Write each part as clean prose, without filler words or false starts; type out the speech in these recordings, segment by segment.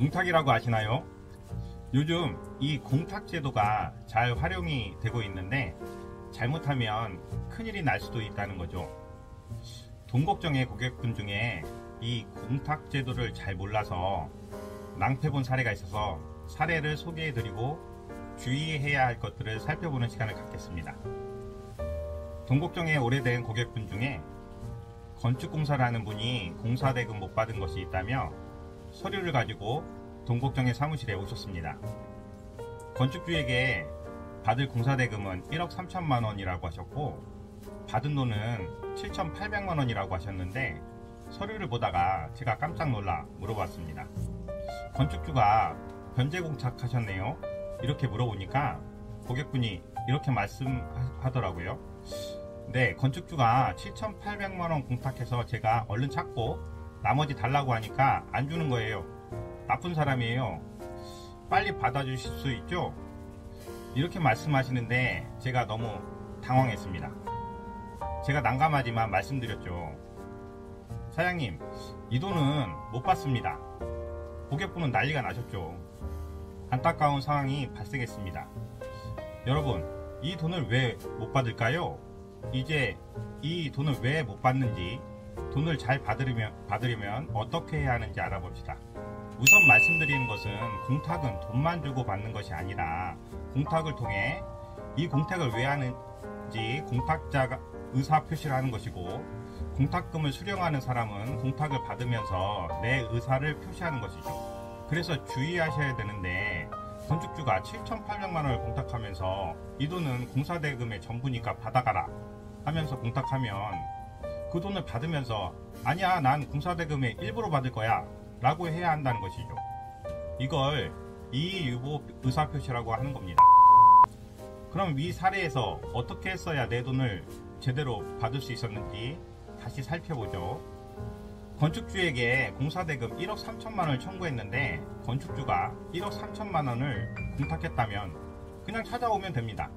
공탁이라고 아시나요? 요즘 이 공탁 제도가 잘 활용이 되고 있는데 잘못하면 큰일이 날 수도 있다는 거죠. 돈 걱정의 고객분 중에 이 공탁 제도를 잘 몰라서 낭패 본 사례가 있어서 사례를 소개해 드리고 주의해야 할 것들을 살펴보는 시간을 갖겠습니다. 돈 걱정에 오래된 고객분 중에 건축공사를 하는 분이 공사대금 못 받은 것이 있다며 서류를 가지고 돈 걱정의 사무실에 오셨습니다. 건축주에게 받을 공사대금은 1억 3천만 원이라고 하셨고 받은 돈은 7,800만 원이라고 하셨는데 서류를 보다가 제가 깜짝 놀라 물어봤습니다. 건축주가 변제공탁하셨네요? 이렇게 물어보니까 고객분이 이렇게 말씀하더라고요. 네, 건축주가 7,800만 원 공탁해서 제가 얼른 찾고 나머지 달라고 하니까 안 주는 거예요. 나쁜 사람이에요. 빨리 받아주실 수 있죠? 이렇게 말씀하시는데 제가 너무 당황했습니다. 제가 난감하지만 말씀드렸죠. 사장님, 이 돈은 못 받습니다. 고객분은 난리가 나셨죠. 안타까운 상황이 발생했습니다. 여러분, 이 돈을 왜 못 받을까요? 이제 이 돈을 왜 못 받는지, 돈을 잘 받으려면 어떻게 해야 하는지 알아봅시다. 우선 말씀드리는 것은 공탁은 돈만 주고 받는 것이 아니라 공탁을 통해 이 공탁을 왜 하는지 공탁자가 의사 표시를 하는 것이고, 공탁금을 수령하는 사람은 공탁을 받으면서 내 의사를 표시하는 것이죠. 그래서 주의하셔야 되는데, 건축주가 7,800만 원을 공탁하면서 이 돈은 공사대금의 전부니까 받아가라 하면서 공탁하면 그 돈을 받으면서 아니야, 난 공사대금의 일부로 받을 거야 라고 해야 한다는 것이죠. 이걸 이의유보 의사표시라고 하는 겁니다. 그럼 이 사례에서 어떻게 했어야 내 돈을 제대로 받을 수 있었는지 다시 살펴보죠. 건축주에게 공사대금 1억 3천만 원을 청구했는데 건축주가 1억 3천만 원을 공탁했다면 그냥 찾아오면 됩니다.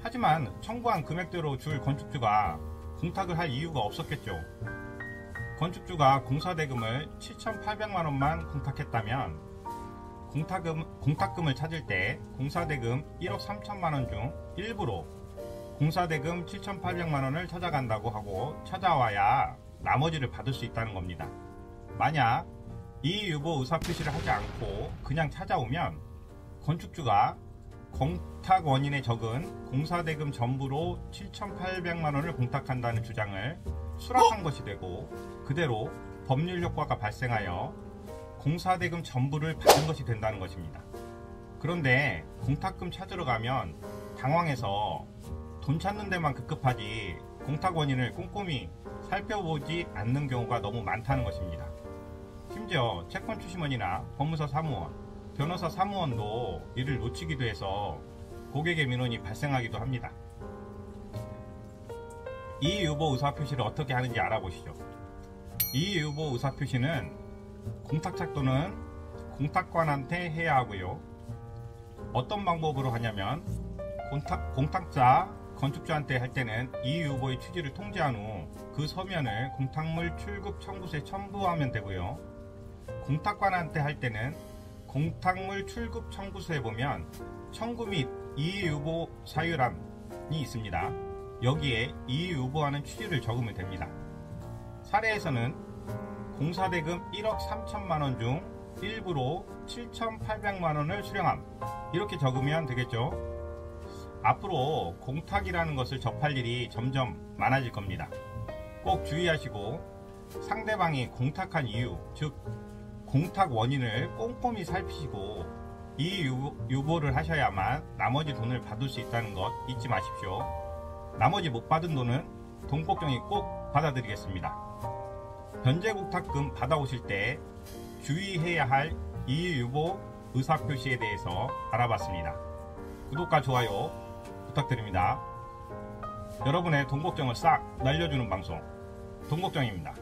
하지만 청구한 금액대로 줄 건축주가 공탁을 할 이유가 없었겠죠. 건축주가 공사대금을 7,800만 원만 공탁했다면 공탁금을 찾을 때 공사대금 1억 3천만 원 중 일부로 공사대금 7,800만 원을 찾아간다고 하고 찾아와야 나머지를 받을 수 있다는 겁니다. 만약 이의유보 의사표시를 하지 않고 그냥 찾아오면 건축주가 공탁 원인에 적은 공사대금 전부로 7,800만 원을 공탁한다는 주장을 수락한 것이 되고 그대로 법률 효과가 발생하여 공사대금 전부를 받은 것이 된다는 것입니다. 그런데 공탁금 찾으러 가면 당황해서 돈 찾는 데만 급급하지 공탁 원인을 꼼꼼히 살펴보지 않는 경우가 너무 많다는 것입니다. 심지어 채권 출심원이나 법무사 사무원, 변호사 사무원도 이를 놓치기도 해서 고객의 민원이 발생하기도 합니다. 이의유보 의사표시를 어떻게 하는지 알아보시죠. 이의유보 의사표시는 공탁자 또는 공탁관한테 해야 하고요. 어떤 방법으로 하냐면 공탁자 건축주한테 할 때는 이의유보의 취지를 통지한 후 그 서면을 공탁물 출급 청구서에 첨부하면 되고요. 공탁관한테 할 때는 공탁물 출급 청구서에 보면 청구 및 이의유보 사유란이 있습니다. 여기에 이의유보하는 취지를 적으면 됩니다. 사례에서는 공사대금 1억 3천만 원 중 일부로 7,800만 원을 수령함, 이렇게 적으면 되겠죠. 앞으로 공탁이라는 것을 접할 일이 점점 많아질 겁니다. 꼭 주의하시고 상대방이 공탁한 이유, 즉 공탁 원인을 꼼꼼히 살피시고 이의유보를 하셔야만 나머지 돈을 받을 수 있다는 것 잊지 마십시오. 나머지 못 받은 돈은 돈 걱정이 꼭 받아드리겠습니다. 변제공탁금 받아오실 때 주의해야 할 이의유보 의사표시에 대해서 알아봤습니다. 구독과 좋아요 부탁드립니다. 여러분의 돈 걱정을 싹 날려주는 방송, 돈 걱정입니다.